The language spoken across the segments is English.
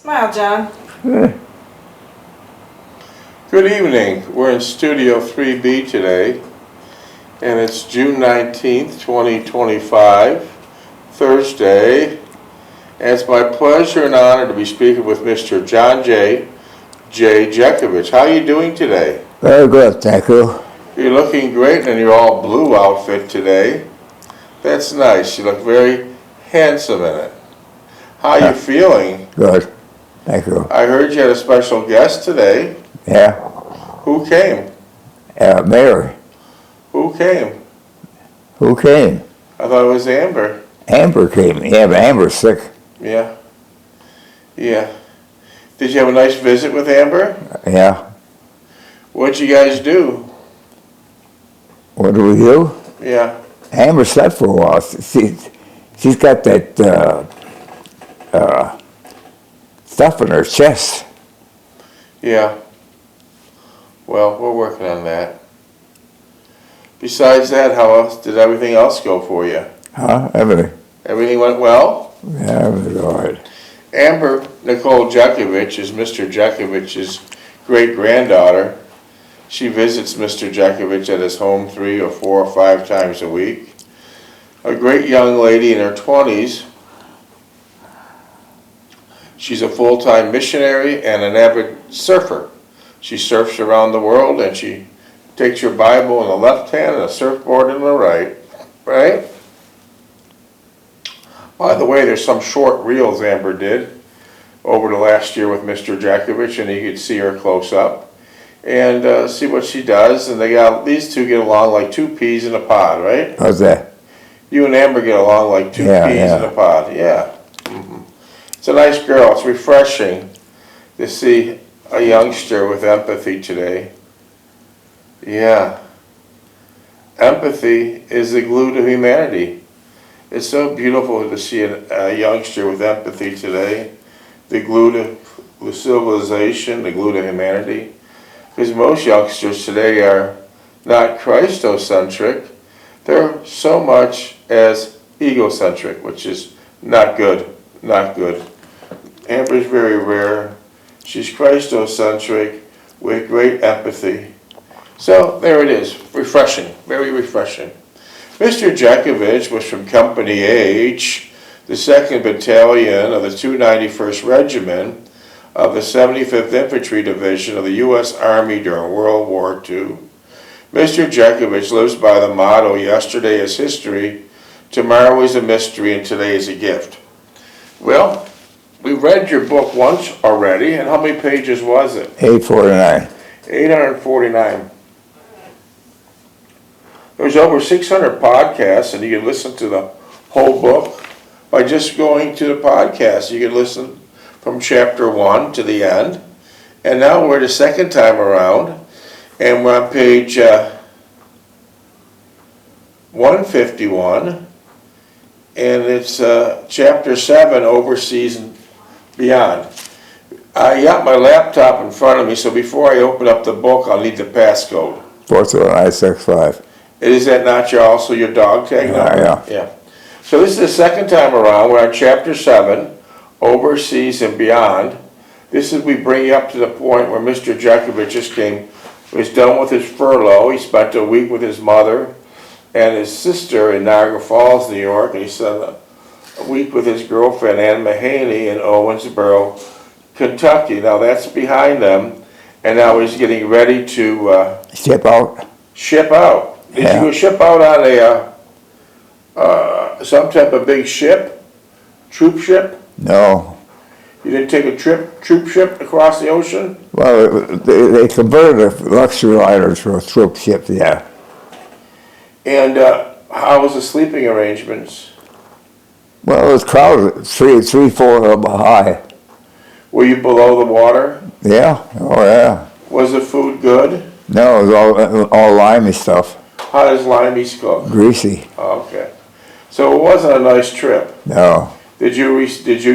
Smile, John. Good evening. We're in Studio 3B today, and it's June 19th, 2025, Thursday. And it's my pleasure and honor to be speaking with Mr. John J. Jeckovich. How are you doing today? Very good, thank you. You're looking great in your all blue outfit today. That's nice. You look very handsome in it. How are you feeling? Good, thank you. I heard you had a special guest today. Yeah, Who came? Mary. Who came? Who came? I thought it was Amber. Amber came. Yeah, but Amber's sick. Yeah. Yeah. Did you have a nice visit with Amber? Yeah. What'd you guys do? What do we do? Yeah. Amber slept for a while. She's got that stuff in her chest. Yeah. Well, we're working on that. Besides that, how else did everything else go for you? Huh? Everything. Everything went well? Yeah, everything's all right. Amber Nicole Jeckovich is Mr. Jeckovich's great-granddaughter. She visits Mr. Jeckovich at his home 3 or 4 or 5 times a week. A great young lady in her 20s. She's a full-time missionary and an avid surfer. She surfs around the world, and she takes your Bible in the left hand and a surfboard in the right. Right? By the way, there's some short reels Amber did over the last year with Mr. Jeckovich, and you could see her close up and see what she does. And these two get along like two peas in a pod, right? How's that? You and Amber get along like two peas in a pod. Yeah. It's a nice girl. It's refreshing to see a youngster with empathy today. Yeah. Empathy is the glue to humanity. It's so beautiful to see a youngster with empathy today. The glue to civilization, the glue to humanity. Because most youngsters today are not Christocentric. They're so much as egocentric, which is not good. Not good. Amber's very rare. She's Christocentric with great empathy. So there it is. Refreshing. Very refreshing. Mr. Jeckovich was from Company H, the 2nd Battalion of the 291st Regiment of the 75th Infantry Division of the U.S. Army during World War II. Mr. Jeckovich lives by the motto, yesterday is history, tomorrow is a mystery, and today is a gift. Well, we read your book once already, and how many pages was it? 849. 849. There's over 600 podcasts, and you can listen to the whole book by just going to the podcast. You can listen from chapter 1 to the end. And now we're the second time around, and we're on page 151, and it's chapter 7, Overseas and Beyond. I got my laptop in front of me, so before I open up the book, I'll need the passcode. 42965. Is that not also your dog tag number? Yeah. So this is the second time around. We're on chapter 7, Overseas and Beyond. This is, we bring you up to the point where Mr. Jeckovich just was done with his furlough. He spent a week with his mother and his sister in Niagara Falls, New York, and he spent a week with his girlfriend, Ann Mahaney, in Owensboro, Kentucky. Now that's behind them, and now he's getting ready to Ship out? Ship out. Did you ship out on some type of big ship? Troop ship? No. You didn't take a troop ship across the ocean? Well, they converted the luxury liners for a troop ship, yeah. And how was the sleeping arrangements? Well, it was crowded, 4 high. Were you below the water? Yeah, oh yeah. Was the food good? No, it was all limey stuff. How does limeys cook? Greasy. Okay. So it wasn't a nice trip. No. Did you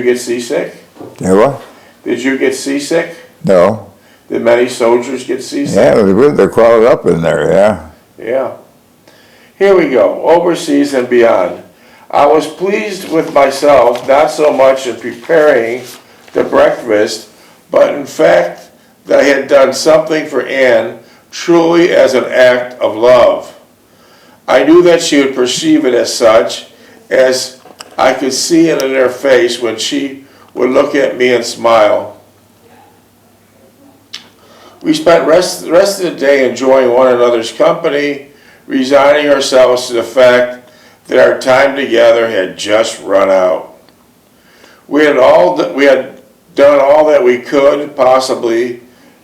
get seasick? Did what? Did you get seasick? No. Did many soldiers get seasick? Yeah, they're crowded up in there, yeah. Yeah. Here we go. Overseas and beyond. I was pleased with myself, not so much in preparing the breakfast, but in fact that I had done something for Anne truly as an act of love. I knew that she would perceive it as such, as I could see it in her face when she would look at me and smile. We spent the rest of the day enjoying one another's company, resigning ourselves to the fact that our time together had just run out. We had done all that we could possibly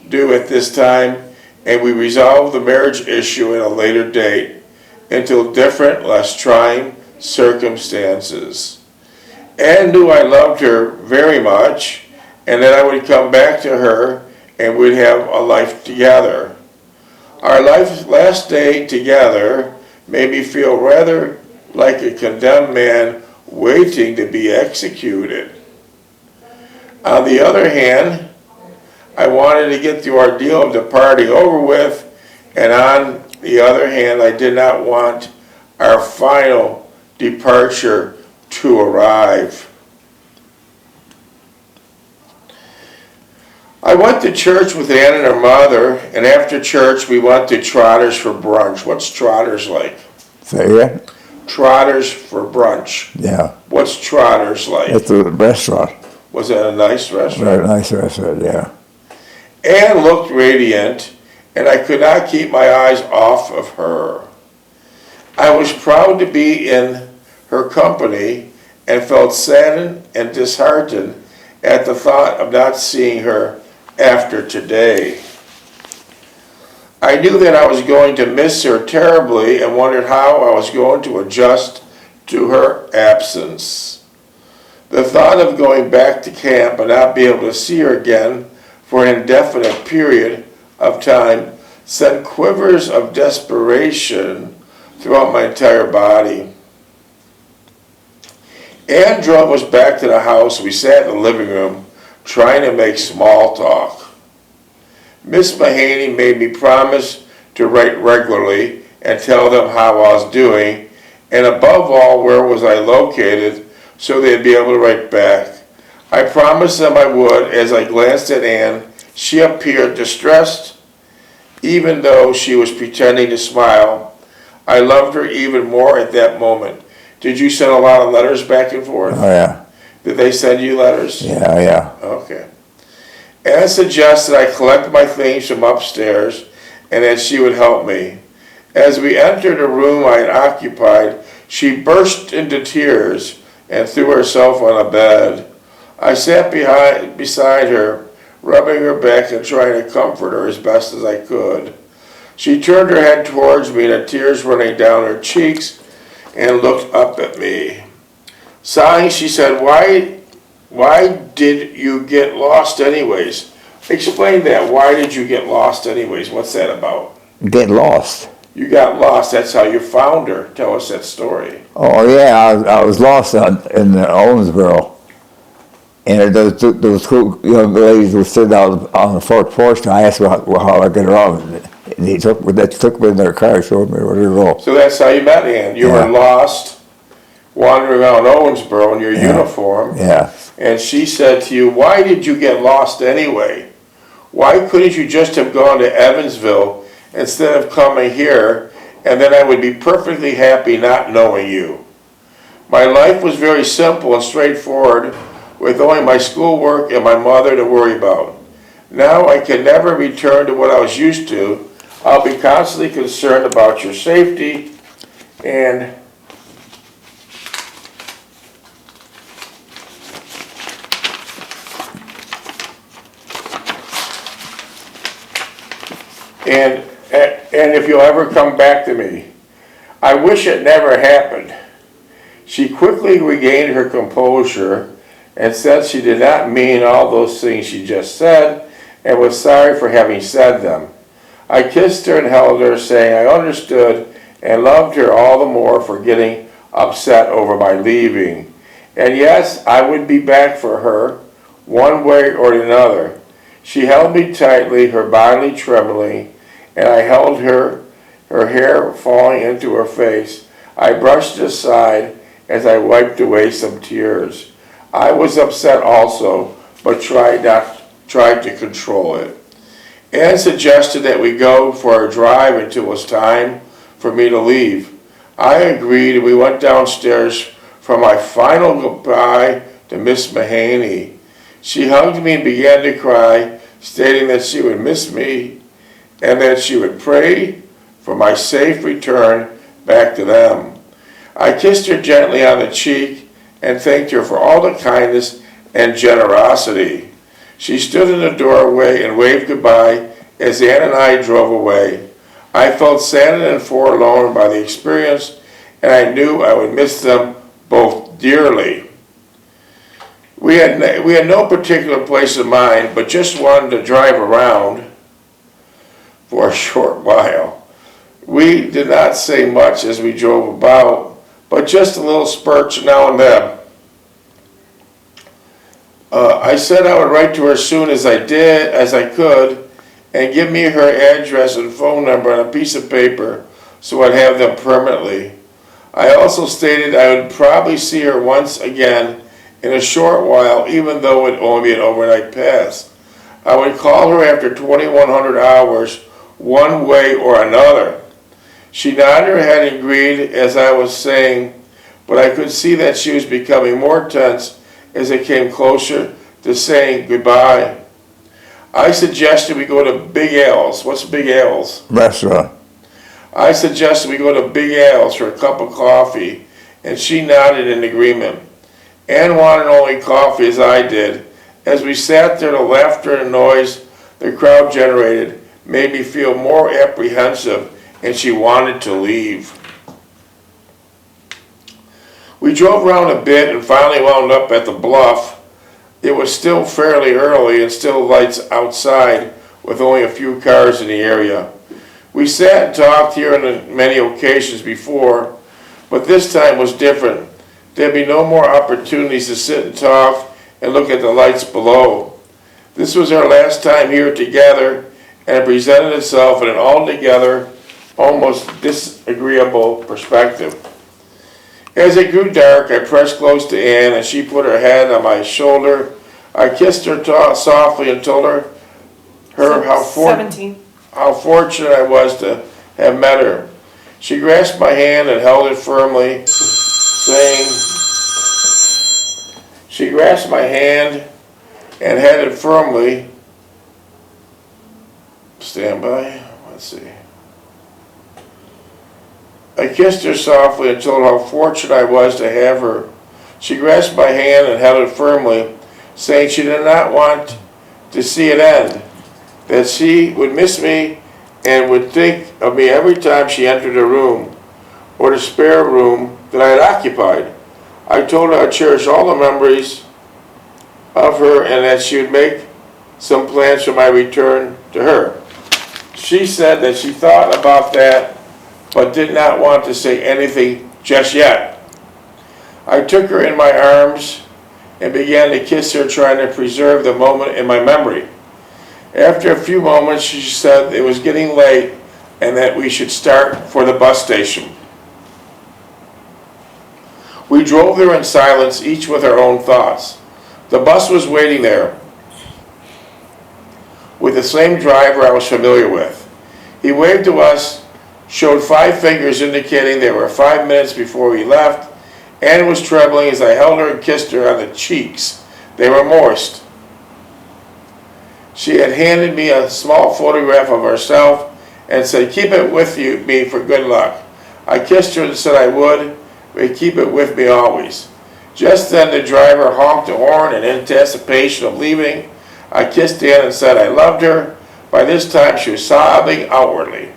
do at this time, and we resolved the marriage issue at a later date until different, less trying circumstances. Anne knew I loved her very much, and that I would come back to her and we'd have a life together. Our last day together made me feel rather like a condemned man waiting to be executed. On the other hand, I wanted to get the ordeal of departing over with, and on the other hand, I did not want our final departure to arrive. I went to church with Ann and her mother, and after church we went to Trotter's for brunch. What's Trotter's like? Say again? Trotter's for brunch. Yeah. What's Trotter's like? It's a restaurant. Was it a nice restaurant? Very nice restaurant, yeah. Anne looked radiant, and I could not keep my eyes off of her. I was proud to be in her company and felt saddened and disheartened at the thought of not seeing her after today. I knew that I was going to miss her terribly and wondered how I was going to adjust to her absence. The thought of going back to camp and not being able to see her again for an indefinite period of time sent quivers of desperation throughout my entire body. Anne drove us back to the house. We sat in the living room trying to make small talk. Miss Mahaney made me promise to write regularly and tell them how I was doing, and above all, where was I located, so they'd be able to write back. I promised them I would. As I glanced at Anne, she appeared distressed, even though she was pretending to smile. I loved her even more at that moment. Did you send a lot of letters back and forth? Oh, yeah. Did they send you letters? Yeah. Okay. Anne suggested I collect my things from upstairs and that she would help me. As we entered the room I had occupied, she burst into tears and threw herself on a bed. I sat beside her, rubbing her back and trying to comfort her as best as I could. She turned her head towards me, the tears running down her cheeks, and looked up at me. Sighing, she said, Why did you get lost anyways? Explain that. Why did you get lost anyways? What's that about? Get lost. You got lost. That's how you found her. Tell us that story. Oh, yeah, I was lost in Owensboro. And those two young ladies were sitting out on the front porch, and I asked them how I get around. And they took me in their car, showed me where to go. So that's how you met Ann. You were lost, wandering around Owensboro in your uniform. Yeah. And she said to you, why did you get lost anyway? Why couldn't you just have gone to Evansville instead of coming here, and then I would be perfectly happy not knowing you? My life was very simple and straightforward, with only my schoolwork and my mother to worry about. Now I can never return to what I was used to. I'll be constantly concerned about your safety and if you'll ever come back to me. I wish it never happened. She quickly regained her composure and said she did not mean all those things she just said and was sorry for having said them. I kissed her and held her, saying I understood and loved her all the more for getting upset over my leaving. And yes, I would be back for her, one way or another. She held me tightly, her body trembling, and I held her hair falling into her face. I brushed it aside as I wiped away some tears. I was upset also, but tried to control it. Ann suggested that we go for a drive until it was time for me to leave. I agreed, and we went downstairs for my final goodbye to Miss Mahaney. She hugged me and began to cry, stating that she would miss me and that she would pray for my safe return back to them. I kissed her gently on the cheek and thanked her for all the kindness and generosity. She stood in the doorway and waved goodbye as Ann and I drove away. I felt saddened and forlorn by the experience, and I knew I would miss them both dearly. We had no particular place in mind, but just wanted to drive around for a short while. We did not say much as we drove about, but just a little spurts now and then. I said I would write to her as soon as I could, and give me her address and phone number on a piece of paper so I'd have them permanently. I also stated I would probably see her once again in a short while, even though it would only be an overnight pass. I would call her after 2100 hours, one way or another. She nodded her head and agreed as I was saying, but I could see that she was becoming more tense as it came closer to saying goodbye. I suggested we go to Big Al's. What's Big Al's? Restaurant. I suggested we go to Big Al's for a cup of coffee, and she nodded in agreement. Ann wanted only coffee as I did. As we sat there, the laughter and noise the crowd generated made me feel more apprehensive, and she wanted to leave. We drove around a bit and finally wound up at the bluff. It was still fairly early and still lights outside with only a few cars in the area. We sat and talked here on many occasions before, but this time was different. There'd be no more opportunities to sit and talk and look at the lights below. This was our last time here together, and it presented itself in an altogether, almost disagreeable perspective. As it grew dark, I pressed close to Ann, and she put her head on my shoulder. I kissed her softly and told her how fortunate I was to have met her. She grasped my hand and held it firmly, saying, stand by, let's see. I kissed her softly and told her how fortunate I was to have her. She grasped my hand and held it firmly, saying she did not want to see it end, that she would miss me and would think of me every time she entered a room or the spare room that I had occupied. I told her I'd cherish all the memories of her and that she would make some plans for my return to her. She said that she thought about that but did not want to say anything just yet. I took her in my arms and began to kiss her, trying to preserve the moment in my memory. After a few moments, she said it was getting late and that we should start for the bus station. We drove there in silence, each with our own thoughts. The bus was waiting there with the same driver I was familiar with. He waved to us, showed 5 fingers indicating there were 5 minutes before we left. Ann was trembling as I held her and kissed her on the cheeks. They were moist. She had handed me a small photograph of herself and said, "Keep it with me for good luck." I kissed her and said I would, but keep it with me always. Just then the driver honked the horn in anticipation of leaving. I kissed Ann and said I loved her. By this time she was sobbing outwardly.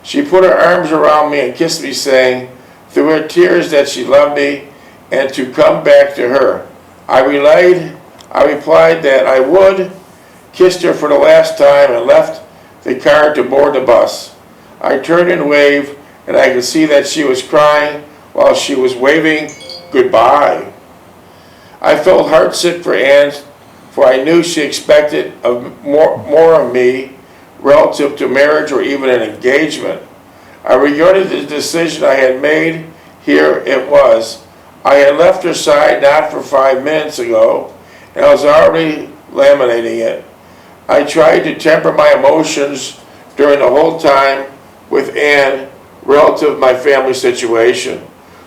She put her arms around me and kissed me, saying through her tears that she loved me and to come back to her. I replied that I would, kissed her for the last time, and left the car to board the bus. I turned and waved, and I could see that she was crying while she was waving goodbye. I felt heartsick for Ann, for I knew she expected more of me relative to marriage or even an engagement. I regretted the decision I had made. Here it was. I had left her side not for 5 minutes ago, and I was already laminating it. I tried to temper my emotions during the whole time with Ann relative to my family situation,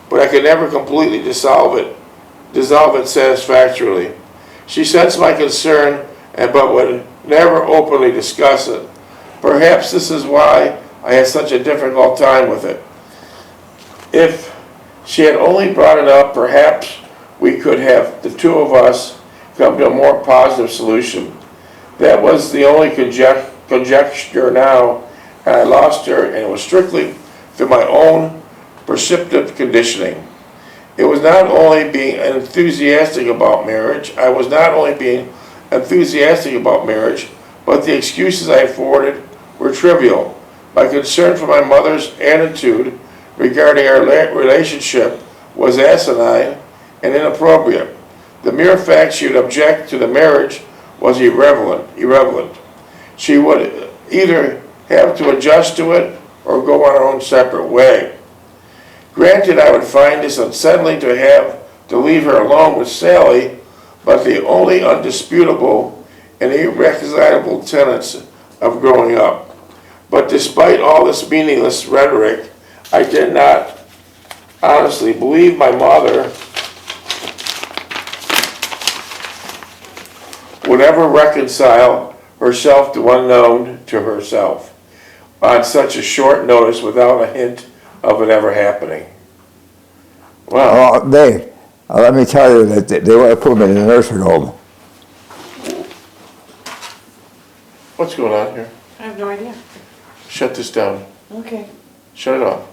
but I could never completely dissolve it satisfactorily. She sensed my concern but would never openly discuss it. Perhaps this is why I had such a difficult time with it. If she had only brought it up, perhaps we could have, the two of us, come to a more positive solution. That was the only conjecture now, and I lost her, and it was strictly through my own perceptive conditioning. It was not only being enthusiastic about marriage, but the excuses I afforded were trivial. My concern for my mother's attitude regarding our relationship was asinine and inappropriate. The mere fact she would object to the marriage was irrelevant. She would either have to adjust to it or go on her own separate way. Granted, I would find this unsettling to have to leave her alone with Sally, but the only undisputable and irreconcilable tenets of growing up. But despite all this meaningless rhetoric, I did not honestly believe my mother would ever reconcile herself to unknown to herself on such a short notice without a hint of it ever happening. Wow. Well, Dave, let me tell you that they want to put me in a nursing home. What's going on here? I have no idea. Shut this down. Okay. Shut it off.